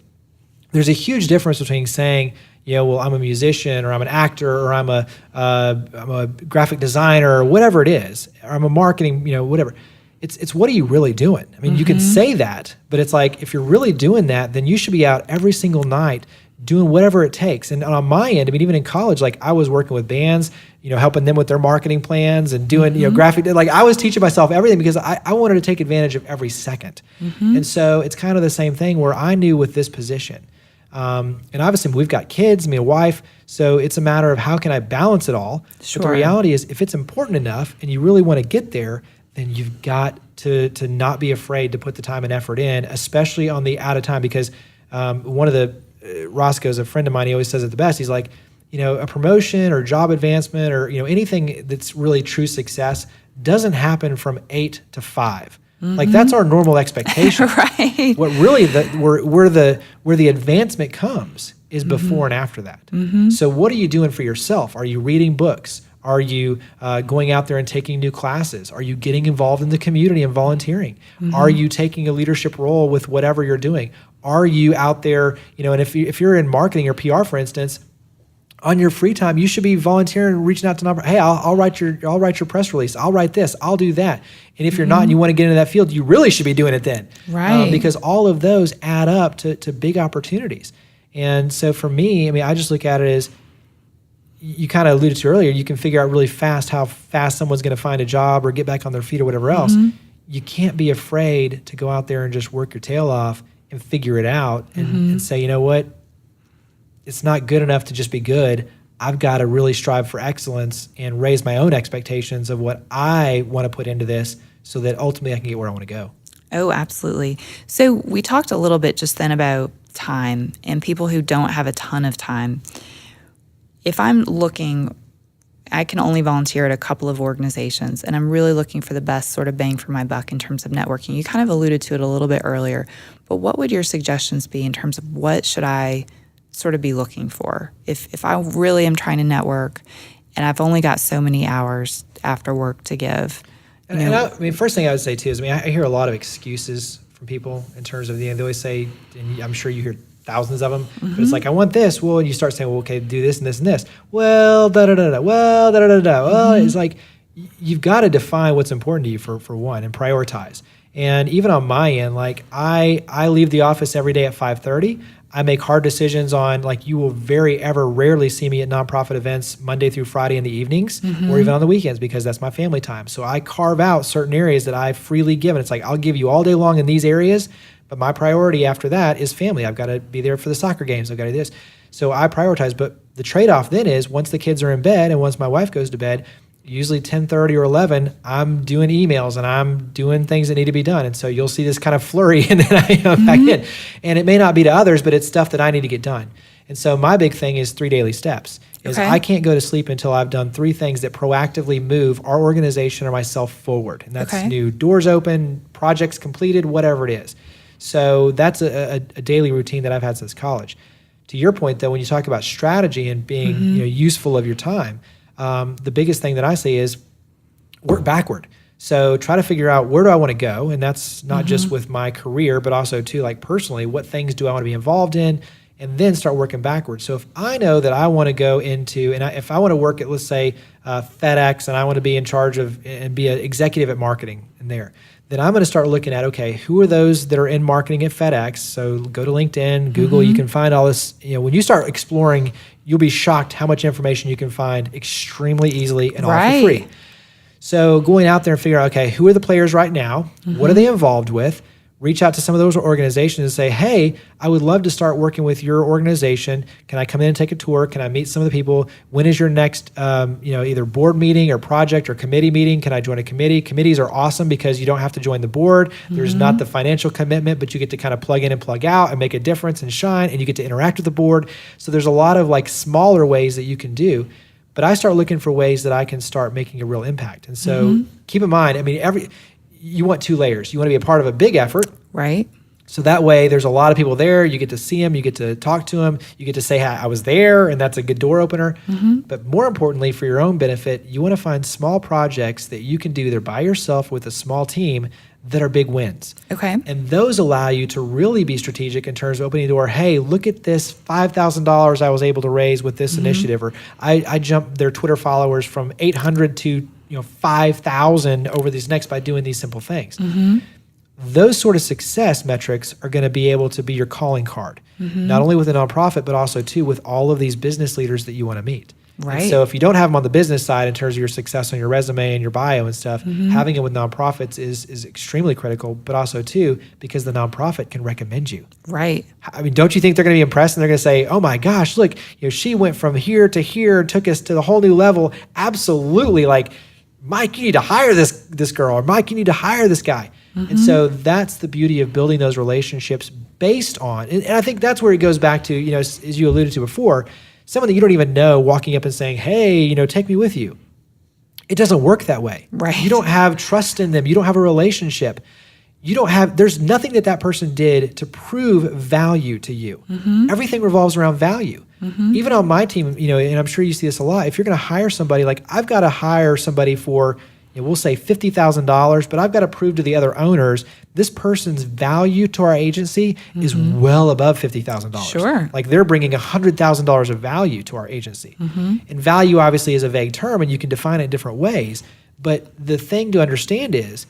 there's a huge difference between saying, well, I'm a musician, or I'm an actor, or I'm a graphic designer, or whatever it is, or I'm a marketing, whatever. It's what are you really doing? You can say that, but it's like, if you're really doing that, then you should be out every single night doing whatever it takes. And on my end, even in college, I was working with bands, helping them with their marketing plans and doing, graphic, I was teaching myself everything because I wanted to take advantage of every second. And so it's kind of the same thing where I knew with this position, and obviously we've got kids, a wife, so it's a matter of how can I balance it all. Sure. But the reality is, if it's important enough and you really want to get there, then you've got to not be afraid to put the time and effort in, especially on the out of time, because one of the Roscoe's a friend of mine. He always says it the best. He's like, a promotion or job advancement or, anything that's really true success doesn't happen from 8 to 5. That's our normal expectation. Right. What really where the advancement comes is before and after that. So what are you doing for yourself? Are you reading books? Are you going out there and taking new classes? Are you getting involved in the community and volunteering? Are you taking a leadership role with whatever you're doing? Are you out there, and if you're in marketing or PR, for instance, on your free time, you should be volunteering and reaching out to nonprofit. Hey, I'll write your press release. I'll write this. I'll do that. And if you're not and you want to get into that field, you really should be doing it then. Right. Because all of those add up to big opportunities. And so for me, I just look at it as, you kind of alluded to earlier, you can figure out really fast how fast someone's going to find a job or get back on their feet or whatever else. You can't be afraid to go out there and just work your tail off and figure it out and say, you know what? It's not good enough to just be good. I've got to really strive for excellence and raise my own expectations of what I want to put into this so that ultimately I can get where I want to go. Oh, absolutely. So we talked a little bit just then about time and people who don't have a ton of time. If I'm looking, I can only volunteer at a couple of organizations, and I'm really looking for the best sort of bang for my buck in terms of networking. You kind of alluded to it a little bit earlier, but what would your suggestions be in terms of what should I sort of be looking for? If I really am trying to network and I've only got so many hours after work to give. First thing I would say too is, I hear a lot of excuses from people in terms of, they always say, and I'm sure you hear thousands of them, but it's like, I want this. Well, and you start saying, well, okay, do this and this and this. Well, da-da-da-da. Well, da-da-da-da. Well, it's like, you've got to define what's important to you for one and prioritize. And even on my end, I leave the office every day at 5:30. I make hard decisions on, you will rarely see me at nonprofit events Monday through Friday in the evenings or even on the weekends, because that's my family time. So I carve out certain areas that I freely give. And it's like, I'll give you all day long in these areas, but my priority after that is family. I've got to be there for the soccer games. I've got to do this. So I prioritize. But the trade-off then is, once the kids are in bed and once my wife goes to bed, usually 10:30 or 11, I'm doing emails and I'm doing things that need to be done. And so you'll see this kind of flurry and then I come back in. And it may not be to others, but it's stuff that I need to get done. And so my big thing is 3 daily steps. I can't go to sleep until I've done 3 things that proactively move our organization or myself forward. And that's new doors open, projects completed, whatever it is. So that's a daily routine that I've had since college. To your point, though, when you talk about strategy and being useful of your time, the biggest thing that I say is work backward. So try to figure out, where do I want to go? And that's not just with my career, but also too, like personally, what things do I want to be involved in? And then start working backwards. So if I know that I want to go into, if I want to work at, let's say, FedEx, and I want to be in charge of and be an executive at marketing in there, then I'm going to start looking at, okay, who are those that are in marketing at FedEx? So go to LinkedIn, Google, you can find all this. When you start exploring, you'll be shocked how much information you can find extremely easily and all for free. So going out there and figure out, okay, who are the players right now? What are they involved with? Reach out to some of those organizations and say, hey, I would love to start working with your organization. Can I come in and take a tour? Can I meet some of the people? When is your next, either board meeting or project or committee meeting? Can I join a committee? Committees are awesome because you don't have to join the board. There's not the financial commitment, but you get to kind of plug in and plug out and make a difference and shine, and you get to interact with the board. So there's a lot of like smaller ways that you can do. But I start looking for ways that I can start making a real impact. And so keep in mind, you want two layers. You want to be a part of a big effort. Right. So that way there's a lot of people there. You get to see them. You get to talk to them. You get to say, I was there, and that's a good door opener. But more importantly, for your own benefit, you want to find small projects that you can do either by yourself with a small team that are big wins. Okay. And those allow you to really be strategic in terms of opening the door. Hey, look at this $5,000 I was able to raise with this initiative. Or I jumped their Twitter followers from 800 to 5,000 over these next by doing these simple things. Those sort of success metrics are going to be able to be your calling card, not only with a nonprofit, but also too with all of these business leaders that you want to meet. Right. And so if you don't have them on the business side in terms of your success on your resume and your bio and stuff, having it with nonprofits is extremely critical, but also too, because the nonprofit can recommend you. Right. I mean, don't you think they're going to be impressed and they're going to say, oh my gosh, look, she went from here to here, took us to the whole new level. Absolutely. Like, Mike, you need to hire this girl, or Mike, you need to hire this guy. And so that's the beauty of building those relationships based on, and I think that's where it goes back to, as you alluded to before, someone that you don't even know walking up and saying, hey, take me with you. It doesn't work that way. Right. You don't have trust in them. You don't have a relationship. There's nothing that person did to prove value to you. Everything revolves around value. Even on my team, and I'm sure you see this a lot, if you're going to hire somebody, like I've got to hire somebody for, we'll say $50,000, but I've got to prove to the other owners this person's value to our agency is well above $50,000. Sure. Like they're bringing $100,000 of value to our agency. And value obviously is a vague term and you can define it in different ways. But the thing to understand is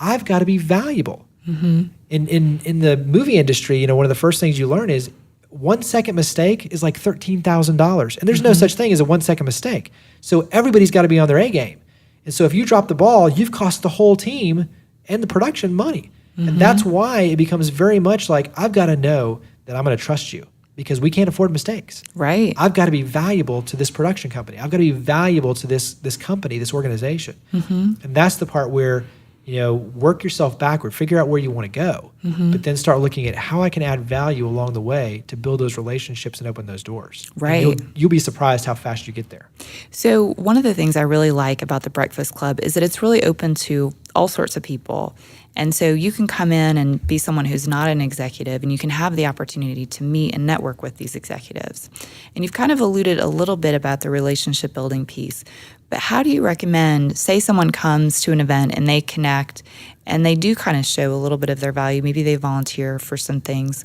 I've got to be valuable. In the movie industry, one of the first things you learn is 1 second mistake is like $13,000. And there's no such thing as a 1 second mistake. So everybody's got to be on their A game. And so if you drop the ball, you've cost the whole team and the production money. And that's why it becomes very much like, I've got to know that I'm going to trust you because we can't afford mistakes. Right. I've got to be valuable to this production company. I've got to be valuable to this company, this organization. And that's the part where, work yourself backward, figure out where you want to go, but then start looking at how I can add value along the way to build those relationships and open those doors. Right. And you'll be surprised how fast you get there. So one of the things I really like about the Breakfast Club is that it's really open to all sorts of people. And so you can come in and be someone who's not an executive, and you can have the opportunity to meet and network with these executives. And you've kind of alluded a little bit about the relationship building piece. But how do you recommend, say someone comes to an event and they connect and they do kind of show a little bit of their value, maybe they volunteer for some things,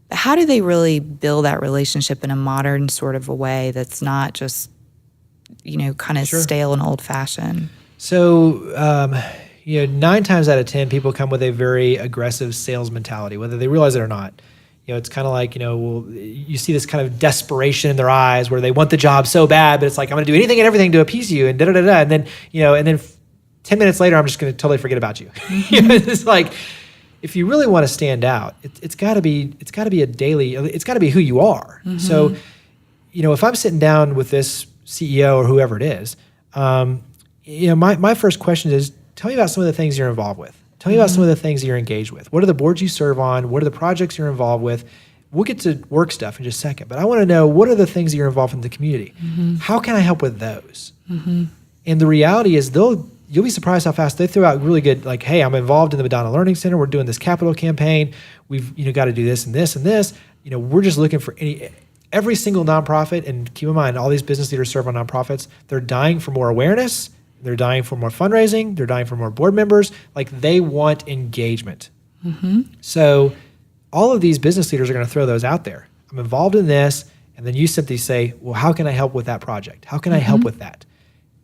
but how do they really build that relationship in a modern sort of a way that's not just, kind of stale and old fashioned? So, 9 times out of 10, people come with a very aggressive sales mentality, whether they realize it or not. It's kind of like, you see this kind of desperation in their eyes where they want the job so bad, but it's like, I'm going to do anything and everything to appease you and da-da-da-da. And then, 10 minutes later, I'm just going to totally forget about you. It's like, if you really want to stand out, it's got to be who you are. So, if I'm sitting down with this CEO or whoever it is, my first question is, tell me about some of the things you're involved with. Tell me about some of the things that you're engaged with. What are the boards you serve on? What are the projects you're involved with? We'll get to work stuff in just a second, but I want to know, what are the things that you're involved in the community? How can I help with those? And the reality is you'll be surprised how fast they throw out really good, like, hey, I'm involved in the Madonna Learning Center. We're doing this capital campaign. We've, got to do this and this and this. We're just looking for every single nonprofit, and keep in mind, all these business leaders serve on nonprofits. They're dying for more awareness. They're dying for more fundraising. They're dying for more board members. Like, they want engagement. So all of these business leaders are going to throw those out there. I'm involved in this. And then you simply say, well, how can I help with that project? How can I help with that?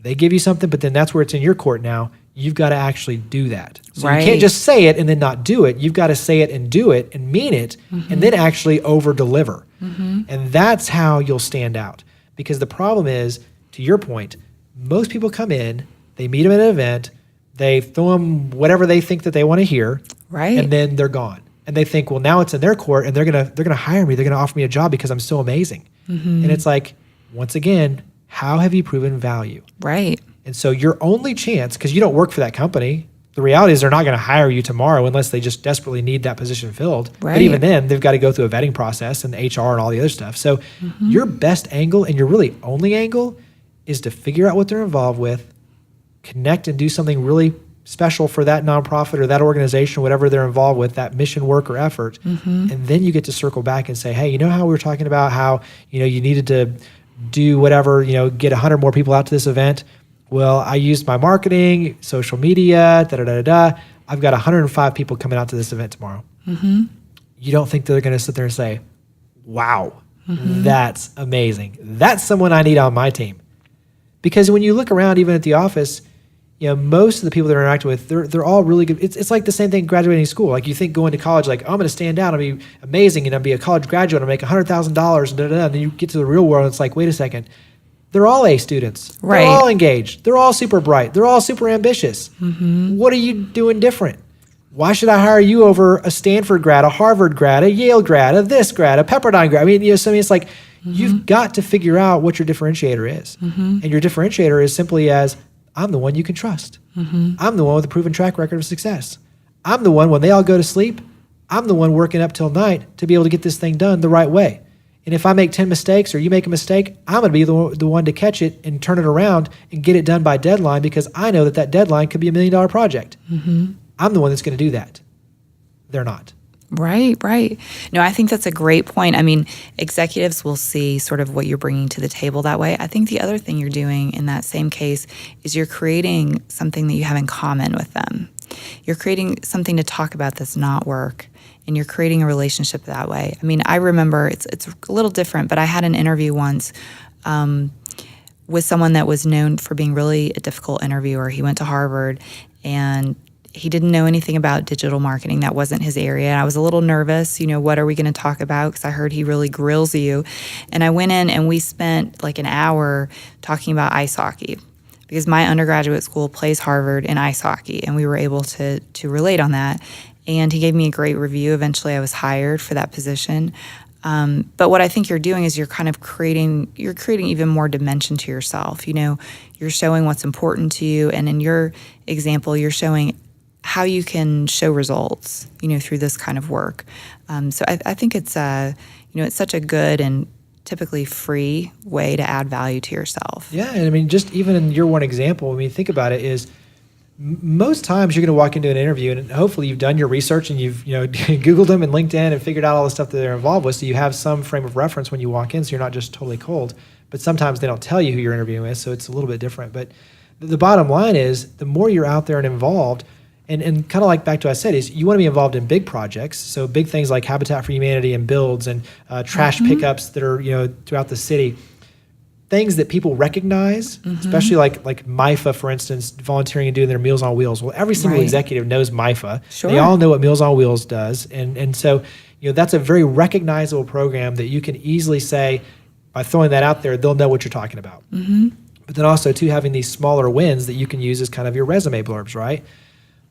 They give you something, but then that's where it's in your court now. You've got to actually do that. So you can't just say it and then not do it. You've got to say it and do it and mean it, and then actually over-deliver. And that's how you'll stand out. Because the problem is, to your point, most people come in, they meet them at an event, they throw them whatever they think that they want to hear, and then they're gone. And they think, well, now it's in their court, and they're gonna hire me. They're gonna offer me a job because I'm so amazing. And it's like, once again, how have you proven value? And so your only chance, because you don't work for that company, the reality is they're not going to hire you tomorrow unless they just desperately need that position filled. But even then, they've got to go through a vetting process and HR and all the other stuff. So your best angle, and your really only angle, is to figure out what they're involved with, connect and do something really special for that nonprofit or that organization, whatever they're involved with, that mission, work, or effort. And then you get to circle back and say, hey, you know how we were talking about how, you needed to do whatever, get 100 more people out to this event? Well, I used my marketing, social media, I've got 105 people coming out to this event tomorrow. You don't think they're going to sit there and say, wow, that's amazing. That's someone I need on my team. Because when you look around, even at the office, most of the people that are interacting with, they're all really good. It's like the same thing graduating school. Like, you think going to college, like, I'm going to stand out and be amazing and I'll be a college graduate and I'll make $100,000 and then you get to the real world and it's like, wait a second. They're all A students. They're all engaged. They're all super bright. They're all super ambitious. What are you doing different? Why should I hire you over a Stanford grad, a Harvard grad, a Yale grad, a this grad, a Pepperdine grad? I mean, it's like, you've got to figure out what your differentiator is. And your differentiator is simply as, I'm the one you can trust. I'm the one with a proven track record of success. I'm the one, when they all go to sleep, I'm the one working up till night to be able to get this thing done the right way. And if I make 10 mistakes or you make a mistake, I'm going to be the one to catch it and turn it around and get it done by deadline, because I know that deadline could be $1 million project. I'm the one that's going to do that. They're not. Right. No, I think that's a great point. I mean, executives will see sort of what you're bringing to the table that way. I think the other thing you're doing in that same case is you're creating something that you have in common with them. You're creating something to talk about that's not work, and you're creating a relationship that way. I mean, I remember it's a little different, but I had an interview once with someone that was known for being really a difficult interviewer. He went to Harvard, and he didn't know anything about digital marketing. That wasn't his area. And I was a little nervous, what are we going to talk about? Because I heard he really grills you. And I went in and we spent like an hour talking about ice hockey, because my undergraduate school plays Harvard in ice hockey, and we were able to relate on that. And he gave me a great review. Eventually I was hired for that position. But what I think you're doing is you're creating even more dimension to yourself. You're showing what's important to you. And in your example, you're showing how you can show results, through this kind of work. So I think it's, it's such a good and typically free way to add value to yourself. Yeah, and I mean, just even in your one example, think about it, is most times you're going to walk into an interview and hopefully you've done your research and you've Googled them and LinkedIn and figured out all the stuff that they're involved with, so you have some frame of reference when you walk in, so you're not just totally cold. But sometimes they don't tell you who you're interviewing with, so it's a little bit different. But the bottom line is, the more you're out there and involved, and kind of like back to what I said, is you want to be involved in big projects, so big things like Habitat for Humanity and builds and trash pickups that are throughout the city. Things that people recognize, especially like MIFA, for instance, volunteering and doing their Meals on Wheels. Well, every single executive knows MIFA. Sure. They all know what Meals on Wheels does. And so, that's a very recognizable program that you can easily say, by throwing that out there, they'll know what you're talking about. But then also, too, having these smaller wins that you can use as kind of your resume blurbs, right?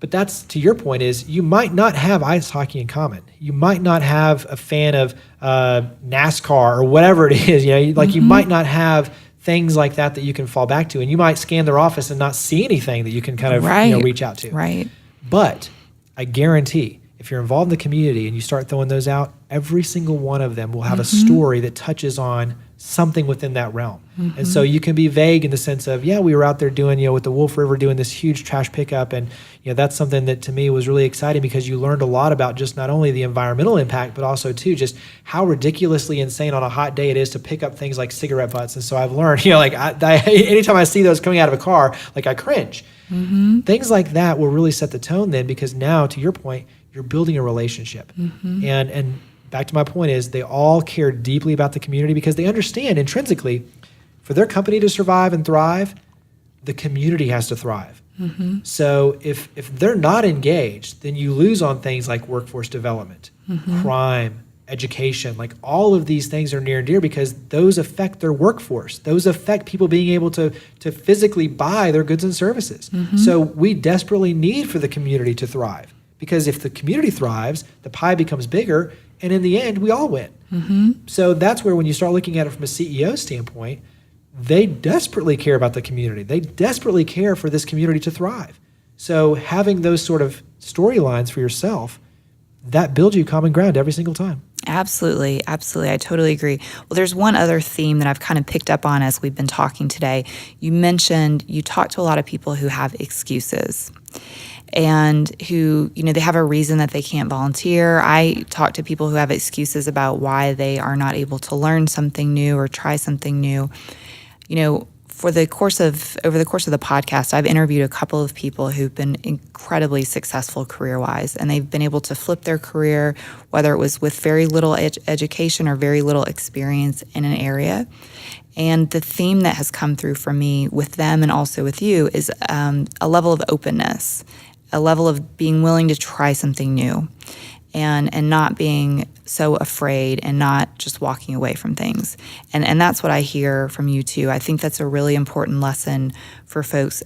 But that's, to your point, is you might not have ice hockey in common. You might not have a fan of NASCAR or whatever it is. You might not have things like that you can fall back to, and you might scan their office and not see anything that you can kind of reach out to. Right. But I guarantee, if you're involved in the community and you start throwing those out, every single one of them will have a story that touches on something within that realm. And so you can be vague in the sense of, yeah, we were out there doing, with the Wolf River doing this huge trash pickup. And, that's something that to me was really exciting because you learned a lot about just not only the environmental impact, but also too, just how ridiculously insane on a hot day it is to pick up things like cigarette butts. And so I've learned, anytime I see those coming out of a car, I cringe. Things like that will really set the tone then, because now, to your point, you're building a relationship. And back to my point is they all care deeply about the community because they understand intrinsically for their company to survive and thrive, the community has to thrive. So if they're not engaged, then you lose on things like workforce development, crime, education, all of these things are near and dear because those affect their workforce. Those affect people being able to physically buy their goods and services. So we desperately need for the community to thrive because if the community thrives, the pie becomes bigger, and in the end, we all win. So that's where when you start looking at it from a CEO standpoint, they desperately care about the community. They desperately care for this community to thrive. So having those sort of storylines for yourself, that builds you common ground every single time. Absolutely. Absolutely. I totally agree. Well, there's one other theme that I've kind of picked up on as we've been talking today. You talk to a lot of people who have excuses and who, they have a reason that they can't volunteer. I talk to people who have excuses about why they are not able to learn something new or try something new. Over the course of the podcast, I've interviewed a couple of people who've been incredibly successful career-wise, and they've been able to flip their career, whether it was with very little education or very little experience in an area. And the theme that has come through for me with them and also with you is a level of openness, a level of being willing to try something new and not being so afraid and not just walking away from things. And that's what I hear from you too. I think that's a really important lesson for folks,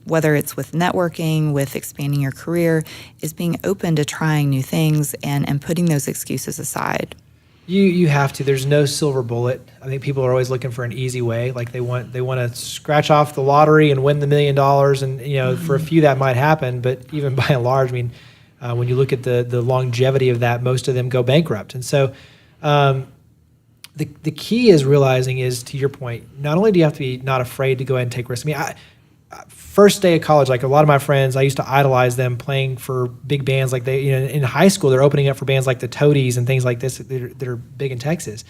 whether it's with networking, with expanding your career, is being open to trying new things and putting those excuses aside. You have to. There's no silver bullet. I think people are always looking for an easy way. They want to scratch off the lottery and win the $1 million. And for a few that might happen, but even by and large, when you look at the longevity of that, most of them go bankrupt. And so the key is realizing is, to your point, not only do you have to be not afraid to go ahead and take risks. First day of college, a lot of my friends, I used to idolize them playing for big bands. In high school, they're opening up for bands like the Toadies and things like this that are big in Texas.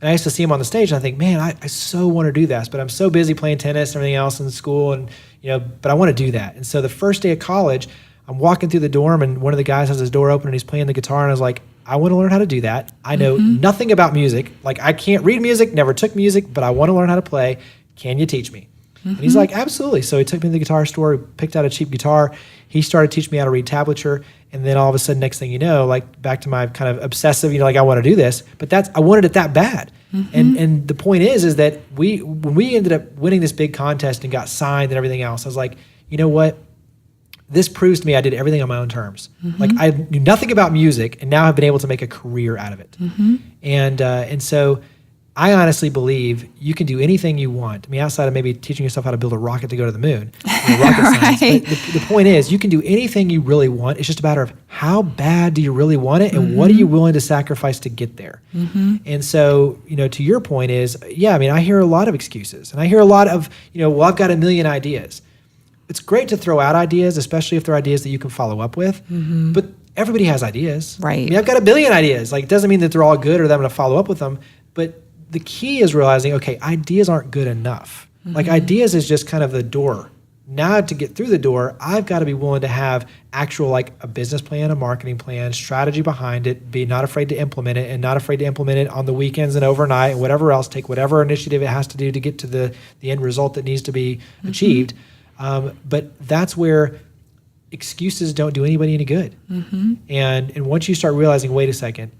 And I used to see them on the stage, and I think, man, I so want to do this, but I'm so busy playing tennis and everything else in school, and but I want to do that. And so the first day of college, I'm walking through the dorm, and one of the guys has his door open, and he's playing the guitar, and I was like, I want to learn how to do that. I know nothing about music. I can't read music, never took music, but I want to learn how to play. Can you teach me? And he's like, absolutely. So he took me to the guitar store, picked out a cheap guitar. He started teaching me how to read tablature. And then all of a sudden, next thing you know, back to my kind of obsessive, I want to do this, but I wanted it that bad. And the point is that when we ended up winning this big contest and got signed and everything else, I was like, you know what? This proves to me I did everything on my own terms. I knew nothing about music and now have been able to make a career out of it. And so I honestly believe you can do anything you want. Outside of maybe teaching yourself how to build a rocket to go to the moon, rocket science. But the point is, you can do anything you really want. It's just a matter of how bad do you really want it, and what are you willing to sacrifice to get there. And so, to your point is, I hear a lot of excuses, and I hear a lot of, well, I've got a million ideas. It's great to throw out ideas, especially if they're ideas that you can follow up with. But everybody has ideas. Right. I've got a billion ideas. It doesn't mean that they're all good or that I'm going to follow up with them. But the key is realizing, okay, ideas aren't good enough. Ideas is just kind of the door. Now to get through the door, I've got to be willing to have actual a business plan, a marketing plan, strategy behind it, be not afraid to implement it and not afraid to implement it on the weekends and overnight and whatever else, take whatever initiative it has to do to get to the end result that needs to be achieved. But that's where excuses don't do anybody any good. And once you start realizing, wait a second,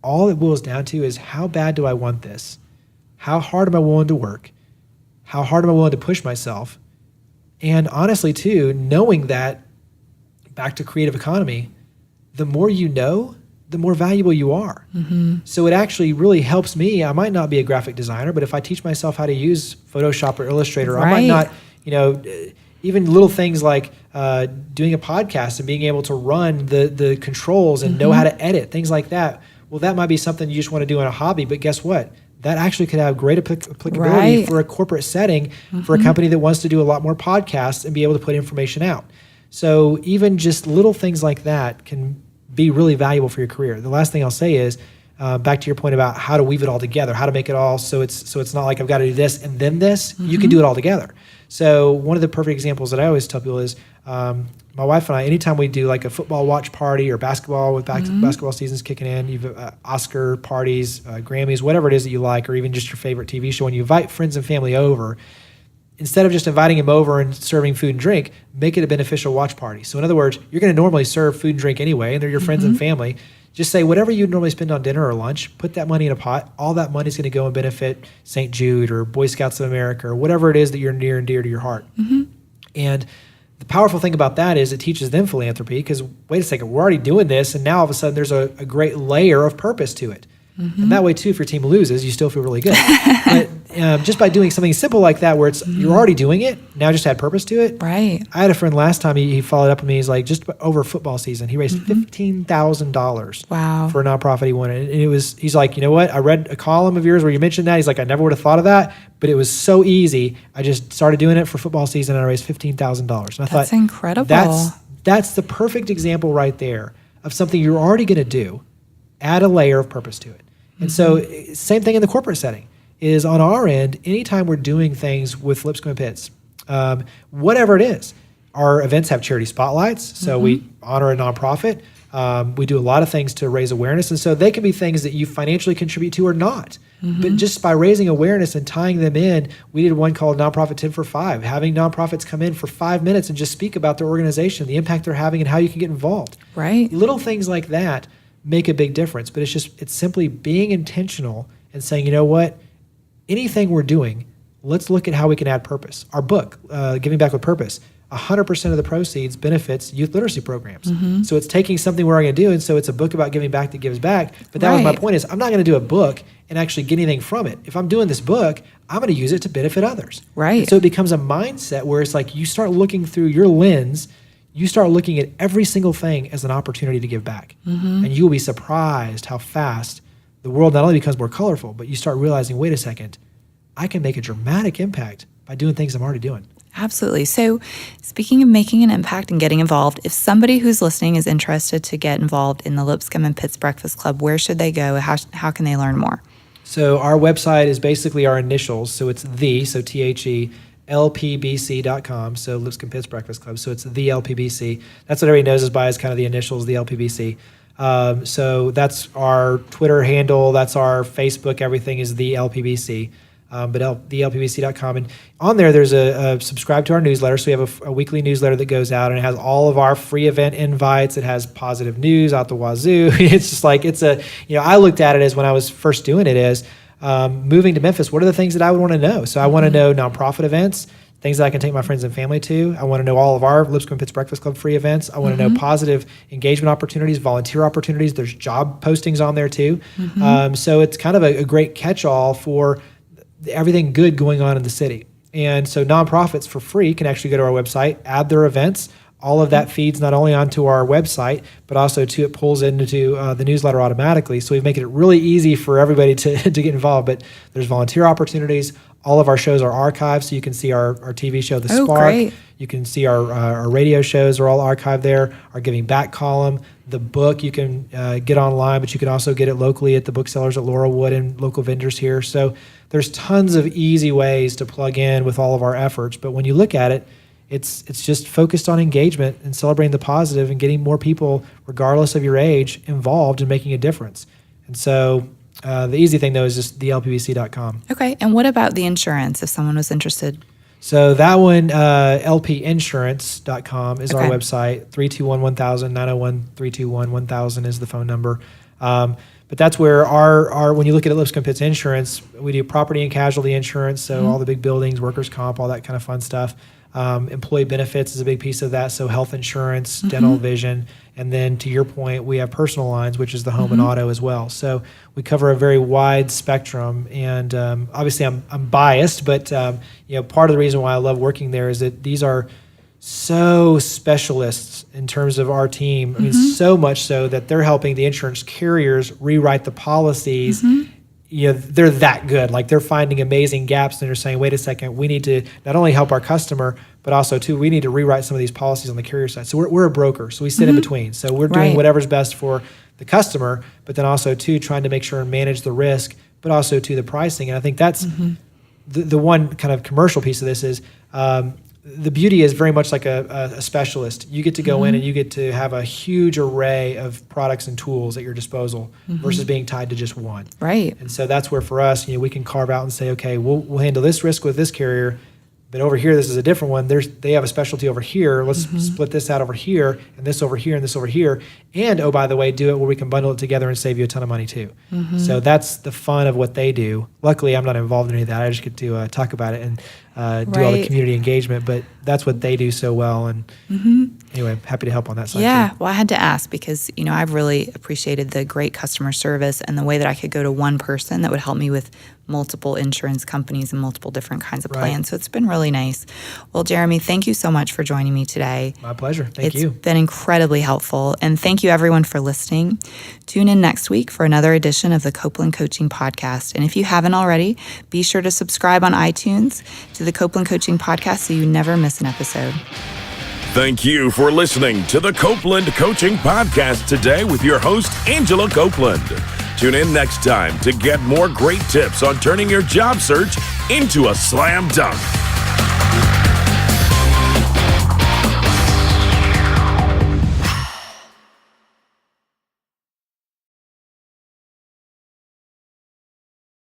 all it boils down to is how bad do I want this? How hard am I willing to work? How hard am I willing to push myself? And honestly, too, knowing that, back to creative economy, the more you know, the more valuable you are. So it actually really helps me. I might not be a graphic designer, but if I teach myself how to use Photoshop or Illustrator, I might not, even little things like doing a podcast and being able to run the controls and know how to edit, things like that. Well, that might be something you just want to do on a hobby, but guess what? that actually could have great applicability for a corporate setting, for a company that wants to do a lot more podcasts and be able to put information out. So even just little things like that can be really valuable for your career. The last thing I'll say is, back to your point about how to weave it all together, how to make it all so it's not like I've got to do this and then this. You can do it all together. So one of the perfect examples that I always tell people is my wife and I, anytime we do like a football watch party or basketball with basketball season's kicking in, you've Oscar parties, Grammys, whatever it is that you like, or even just your favorite TV show, when you invite friends and family over, instead of just inviting them over and serving food and drink, make it a beneficial watch party. So in other words, you're going to normally serve food and drink anyway, and they're your friends and family. Just say whatever you'd normally spend on dinner or lunch, put that money in a pot. All that money is going to go and benefit St. Jude or Boy Scouts of America or whatever it is that you're near and dear to your heart. And the powerful thing about that is it teaches them philanthropy, because wait a second, we're already doing this, and now all of a sudden there's a great layer of purpose to it. And that way too, if your team loses, you still feel really good. But just by doing something simple like that, where it's you're already doing it, now just add purpose to it. Right. I had a friend last time, he followed up with me, he's like, just over football season, he raised $15,000 for a nonprofit he wanted. And he's like, you know what, I read a column of yours where you mentioned that. He's like, I never would have thought of that, but it was so easy. I just started doing it for football season and I raised $15,000. And I thought, that's incredible. That's the perfect example right there of something you're already going to do. Add a layer of purpose to it. And so same thing in the corporate setting is on our end, anytime we're doing things with Lipscomb and Pitts, whatever it is, our events have charity spotlights. So we honor a nonprofit. We do a lot of things to raise awareness. And so they can be things that you financially contribute to or not. But just by raising awareness and tying them in, we did one called Nonprofit 10 for 5, having nonprofits come in for 5 minutes and just speak about their organization, the impact they're having, and how you can get involved. Right. Little things like that make a big difference, but it's simply being intentional and saying, you know what, anything we're doing, let's look at how we can add purpose. Our book, Giving Back with Purpose, 100% of the proceeds benefits youth literacy programs. So it's taking something we're going to do, and so it's a book about giving back that gives back. But that was my point, is I'm not going to do a book and actually get anything from it. If I'm doing this book, I'm going to use it to benefit others. Right. And so it becomes a mindset where it's like you start looking through your lens, you start looking at every single thing as an opportunity to give back. And you will be surprised how fast the world not only becomes more colorful, but you start realizing, wait a second, I can make a dramatic impact by doing things I'm already doing. Absolutely. So speaking of making an impact and getting involved, if somebody who's listening is interested to get involved in the Lipscomb and Pitts Breakfast Club, where should they go? How can they learn more? So our website is basically our initials. So it's THE, LPBC.com, so Lipscomb Pitts Breakfast Club. So it's the LPBC. That's what everybody knows us by, is kind of the initials, the LPBC. So that's our Twitter handle. That's our Facebook. Everything is the LPBC. But thelpbc.com. And on there's a subscribe to our newsletter. So we have a weekly newsletter that goes out, and it has all of our free event invites. It has positive news out the wazoo. It's just like, I looked at it as, when I was first doing it, as moving to Memphis, what are the things that I would want to know? So I want to know nonprofit events, things that I can take my friends and family to. I want to know all of our Lipscomb Pitts Breakfast Club free events. I want to know positive engagement opportunities, volunteer opportunities. There's job postings on there too. So it's kind of a great catch-all for everything good going on in the city. And so nonprofits for free can actually go to our website, add their events. All of that feeds not only onto our website, but also it pulls into the newsletter automatically. So we make it really easy for everybody to get involved. But there's volunteer opportunities. All of our shows are archived, so you can see our TV show, The Spark. Great. You can see our radio shows are all archived there. Our Giving Back column, the book you can get online, but you can also get it locally at the booksellers at Laurelwood and local vendors here. So there's tons of easy ways to plug in with all of our efforts. But when you look at it, it's just focused on engagement and celebrating the positive and getting more people, regardless of your age, involved in making a difference. And so the easy thing, though, is just thelpbc.com. Okay. And what about the insurance, if someone was interested? So that one, lpinsurance.com is our website. 321-1000, 901-321-1000 is the phone number. But that's where our when you look at Lipscomb Pitts Insurance, we do property and casualty insurance, so all the big buildings, workers' comp, all that kind of fun stuff. Employee benefits is a big piece of that, so health insurance, dental, vision, and then to your point, we have personal lines, which is the home and auto as well. So we cover a very wide spectrum, and obviously I'm biased, but part of the reason why I love working there is that these are so specialists in terms of our team. I mean, so much so that they're helping the insurance carriers rewrite the policies they're that good. Like they're finding amazing gaps and they're saying, wait a second, we need to not only help our customer, but also too, we need to rewrite some of these policies on the carrier side. So we're a broker. So we sit in between. So we're doing whatever's best for the customer, but then also too, trying to make sure and manage the risk, but also to the pricing. And I think that's the one kind of commercial piece of this is, the beauty is very much like a specialist. You get to go in and you get to have a huge array of products and tools at your disposal versus being tied to just one. Right. And so that's where for us, we can carve out and say, okay, we'll handle this risk with this carrier, but over here, this is a different one. They have a specialty over here. Let's split this out over here, and this over here, and this over here. And, oh, by the way, do it where we can bundle it together and save you a ton of money too. So that's the fun of what they do. Luckily, I'm not involved in any of that. I just get to talk about it and do all the community engagement. But that's what they do so well. And anyway, happy to help on that side too. Well, I had to ask because, I've really appreciated the great customer service and the way that I could go to one person that would help me with multiple insurance companies and multiple different kinds of plans. So it's been really nice. Well, Jeremy, thank you so much for joining me today. My pleasure. Thank you. It's been incredibly helpful. And thank you, everyone, for listening. Tune in next week for another edition of the Copeland Coaching Podcast. And if you haven't already, be sure to subscribe on iTunes to the Copeland Coaching Podcast so you never miss an episode. Thank you for listening to the Copeland Coaching Podcast today with your host, Angela Copeland. Tune in next time to get more great tips on turning your job search into a slam dunk.